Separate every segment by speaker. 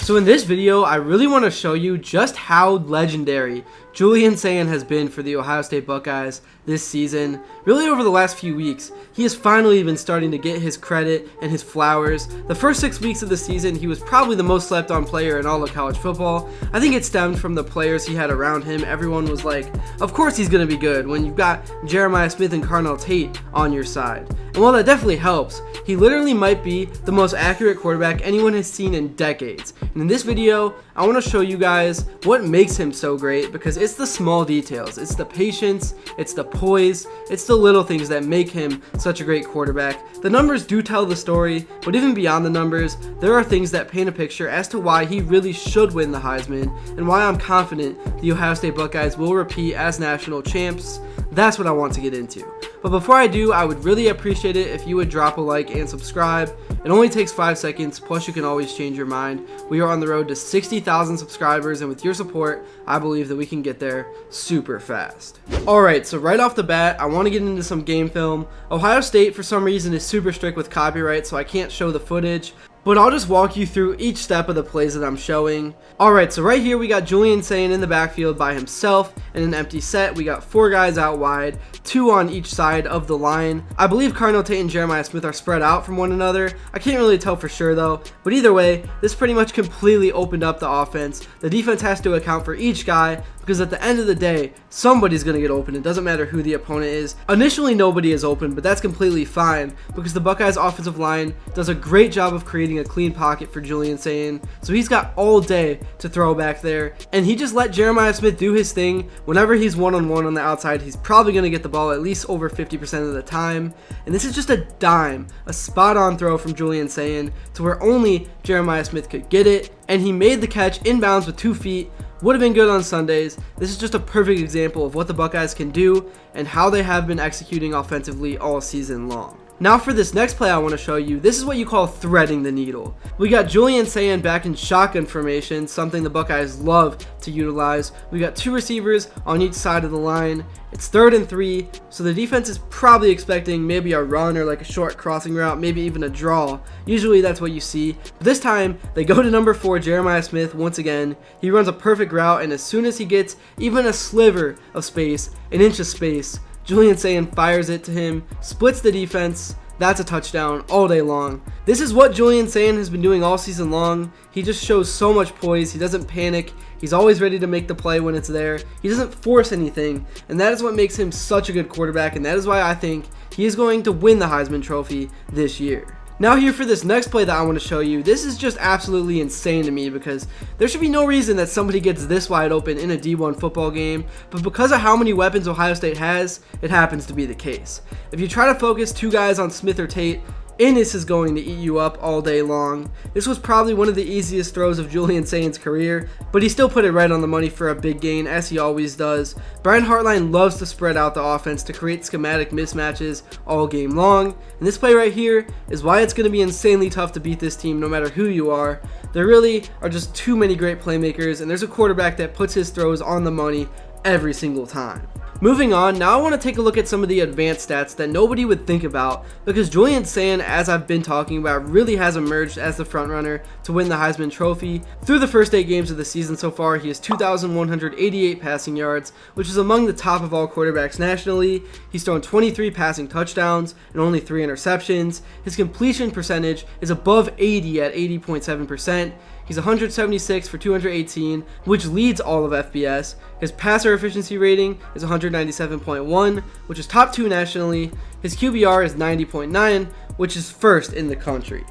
Speaker 1: So in this video, I really want to show you just how legendary Julian Sayin has been for the Ohio State Buckeyes this season. Really over the last few weeks, he has finally been starting to get his credit and his flowers. The first 6 weeks of the season, he was probably the most slept on player in all of college football. I think it stemmed from the players he had around him. Everyone was like, of course he's going to be good when you've got Jeremiah Smith and Carnell Tate on your side. And while that definitely helps, he literally might be the most accurate quarterback anyone has seen in decades. And in this video, I want to show you guys what makes him so great, because it's the small details. It's the patience, it's the poise, it's the little things that make him such a great quarterback. The numbers do tell the story, but even beyond the numbers, there are things that paint a picture as to why he really should win the Heisman and why I'm confident the Ohio State Buckeyes will repeat as national champs. That's what I want to get into. But before I do, I would really appreciate it if you would drop a like and subscribe. It only takes 5 seconds, plus you can always change your mind. We are on the road to 60,000 subscribers, and with your support, I believe that we can get there super fast. Alright, so right off the bat, I want to get into some game film. Ohio State, for some reason, is super strict with copyright, so I can't show the footage, but I'll just walk you through each step of the plays that I'm showing. Alright, so right here we got Julian Sayin in the backfield by himself in an empty set. We got 4 guys out wide, 2 on each side of the line. I believe Carnell Tate and Jeremiah Smith are spread out from one another. I can't really tell for sure though, but either way, this pretty much completely opened up the offense. The defense has to account for each guy, because at the end of the day, somebody's going to get open. It doesn't matter who the opponent is. Initially, nobody is open, but that's completely fine because the Buckeyes offensive line does a great job of creating a clean pocket for Julian Sayin. So he's got all day to throw back there, and he just let Jeremiah Smith do his thing. Whenever he's one-on-one on the outside, he's probably going to get the ball at least over 50% of the time. And this is just a dime, a spot-on throw from Julian Sayin to where only Jeremiah Smith could get it, and he made the catch inbounds with 2 feet. Would have been good on Sundays. This is just a perfect example of what the Buckeyes can do and how they have been executing offensively all season long. Now for this next play I want to show you, this is what you call threading the needle. We got Julian Sayin back in shotgun formation, something the Buckeyes love to utilize. We got 2 receivers on each side of the line. It's 3rd and 3, so the defense is probably expecting maybe a run or like a short crossing route, maybe even a draw. Usually that's what you see. But this time, they go to number 4, Jeremiah Smith, once again. He runs a perfect route, and as soon as he gets even a sliver of space, an inch of space, Julian Sayin fires it to him, splits the defense. That's a touchdown all day long. This is what Julian Sayin has been doing all season long. He just shows so much poise. He doesn't panic. He's always ready to make the play when it's there. He doesn't force anything, and that is what makes him such a good quarterback, and that is why I think he is going to win the Heisman Trophy this year. Now here for this next play that I want to show you, this is just absolutely insane to me because there should be no reason that somebody gets this wide open in a D1 football game, but because of how many weapons Ohio State has, it happens to be the case. If you try to focus 2 guys on Smith or Tate, Ennis is going to eat you up all day long. This was probably one of the easiest throws of Julian Sayin's career, but he still put it right on the money for a big gain, as he always does. Brian Hartline loves to spread out the offense to create schematic mismatches all game long, and this play right here is why it's going to be insanely tough to beat this team no matter who you are. There really are just too many great playmakers, and there's a quarterback that puts his throws on the money every single time. Moving on, now I want to take a look at some of the advanced stats that nobody would think about, because Julian Sayin, as I've been talking about, really has emerged as the frontrunner to win the Heisman Trophy. Through the first 8 games of the season so far, he has 2,188 passing yards, which is among the top of all quarterbacks nationally. He's thrown 23 passing touchdowns and only 3 interceptions. His completion percentage is above 80 at 80.7%. He's 176 for 218, which leads all of FBS. His passer efficiency rating is 197.1, which is top 2 nationally. His QBR is 90.9, which is 1st in the country.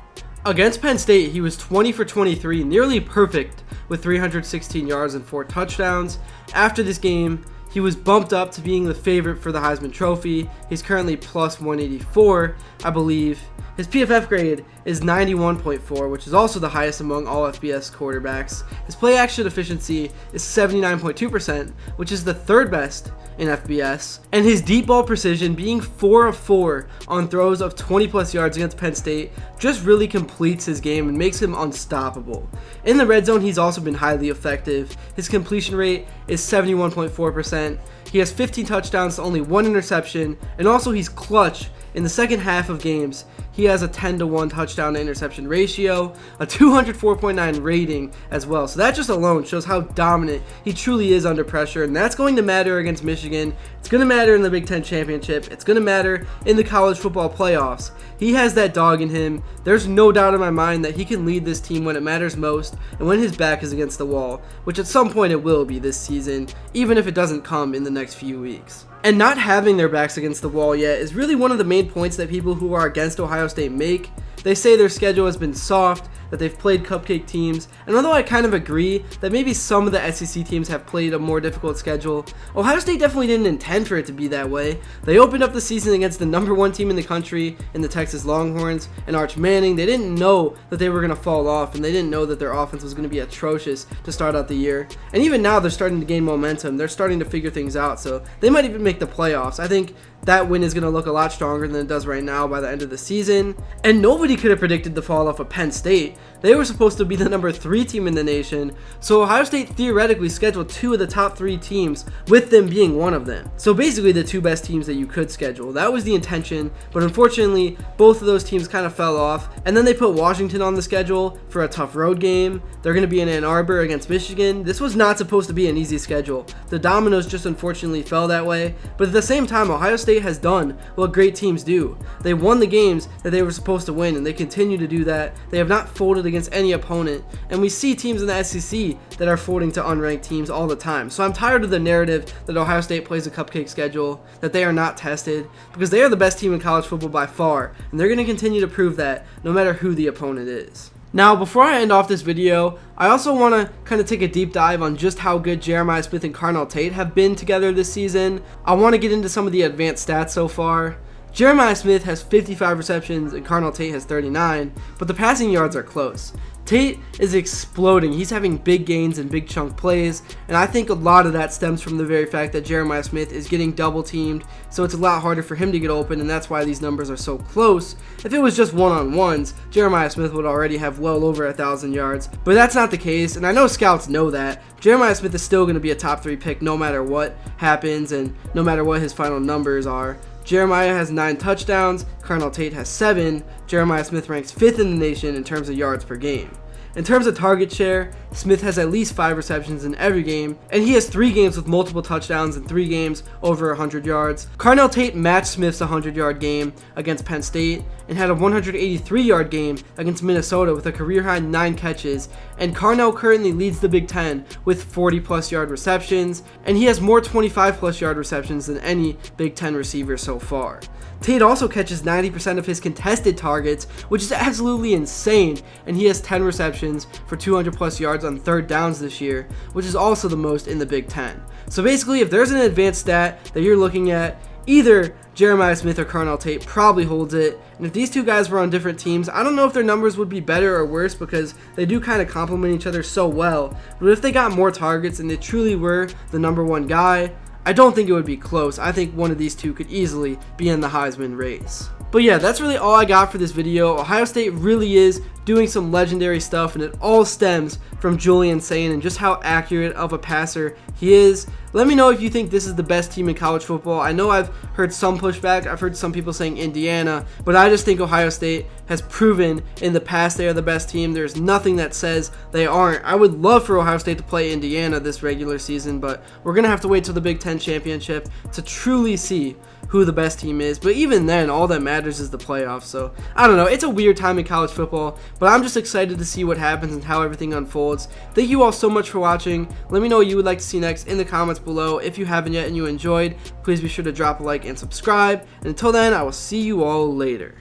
Speaker 1: Against Penn State, he was 20 for 23, nearly perfect, with 316 yards and 4 touchdowns. After this game, he was bumped up to being the favorite for the Heisman Trophy. He's currently plus 184, I believe. His PFF grade is 91.4, which is also the highest among all FBS quarterbacks. His play action efficiency is 79.2%, which is the 3rd best in FBS. And his deep ball precision, being 4 of 4 on throws of 20 plus yards against Penn State, just really completes his game and makes him unstoppable. In the red zone, he's also been highly effective. His completion rate is 71.4%. He has 15 touchdowns to only 1 interception, and also he's clutch in the second half of games. he has a 10-to-1 touchdown to interception ratio, a 204.9 rating as well. So that just alone shows how dominant he truly is under pressure, and that's going to matter against Michigan. It's going to matter in the Big Ten championship. It's going to matter in the college football playoffs. He has that dog in him. There's no doubt in my mind that he can lead this team when it matters most and when his back is against the wall, which at some point it will be this season, even if it doesn't come in the next few weeks. And not having their backs against the wall yet is really one of the main points that people who are against Ohio State make. They say their schedule has been soft, that they've played cupcake teams, and although I kind of agree that maybe some of the SEC teams have played a more difficult schedule, Ohio State definitely didn't intend for it to be that way. They opened up the season against the #1 team in the country in the Texas Longhorns and Arch Manning. They didn't know that they were going to fall off, and they didn't know that their offense was going to be atrocious to start out the year. And even now they're starting to gain momentum. They're starting to figure things out, so they might even make the playoffs. I think that win is going to look a lot stronger than it does right now by the end of the season. And nobody could have predicted the fall off of Penn State. They were supposed to be the #3 team in the nation, so Ohio State theoretically scheduled 2 of the top 3 teams, with them being one of them. So basically the 2 best teams that you could schedule. That was the intention, but unfortunately both of those teams kind of fell off, and then they put Washington on the schedule for a tough road game. They're going to be in Ann Arbor against Michigan. This was not supposed to be an easy schedule. The dominoes just unfortunately fell that way, but at the same time Ohio State has done what great teams do. They won the games that they were supposed to win, and they continue to do that. They have not folded against any opponent, and we see teams in the SEC that are folding to unranked teams all the time. So I'm tired of the narrative that Ohio State plays a cupcake schedule, that they are not tested, because they are the best team in college football by far, and they're going to continue to prove that no matter who the opponent is. Now, before I end off this video, I also want to kind of take a deep dive on just how good Jeremiah Smith and Carnell Tate have been together this season. I want to get into some of the advanced stats so far. Jeremiah Smith has 55 receptions and Carnell Tate has 39, but the passing yards are close. Tate is exploding. He's having big gains and big chunk plays, and I think a lot of that stems from the very fact that Jeremiah Smith is getting double teamed, so it's a lot harder for him to get open, and that's why these numbers are so close. If it was just one-on-ones, Jeremiah Smith would already have well over 1,000 yards, but that's not the case, and I know scouts know that. Jeremiah Smith is still going to be a top 3 pick no matter what happens and no matter what his final numbers are. Jeremiah has 9 touchdowns, Carnell Tate has 7. Jeremiah Smith ranks 5th in the nation in terms of yards per game. In terms of target share, Smith has at least 5 receptions in every game, and he has 3 games with multiple touchdowns and 3 games over 100 yards. Carnell Tate matched Smith's 100-yard game against Penn State and had a 183-yard game against Minnesota with a career-high 9 catches, and Carnell currently leads the Big Ten with 40-plus yard receptions, and he has more 25-plus yard receptions than any Big Ten receiver so far. Tate also catches 90% of his contested targets, which is absolutely insane, and he has 10 receptions for 200-plus yards on 3rd downs this year, which is also the most in the Big Ten. So basically, if there's an advanced stat that you're looking at, either Jeremiah Smith or Carnell Tate probably holds it, and if these 2 guys were on different teams, I don't know if their numbers would be better or worse because they do kind of complement each other so well, but if they got more targets and they truly were the #1 guy, I don't think it would be close. I think one of these 2 could easily be in the Heisman race. But yeah, that's really all I got for this video. Ohio State really is doing some legendary stuff, and it all stems from Julian Sayin and just how accurate of a passer he is. Let me know if you think this is the best team in college football. I know I've heard some pushback. I've heard some people saying Indiana, but I just think Ohio State has proven in the past they are the best team. There's nothing that says they aren't. I would love for Ohio State to play Indiana this regular season, but we're going to have to wait till the Big Ten championship to truly see who the best team is. But even then, all that matters is the playoffs. So I don't know. It's a weird time in college football, but I'm just excited to see what happens and how everything unfolds. Thank you all so much for watching. Let me know what you would like to see next in the comments below. If you haven't yet and you enjoyed, please be sure to drop a like and subscribe. And until then, I will see you all later.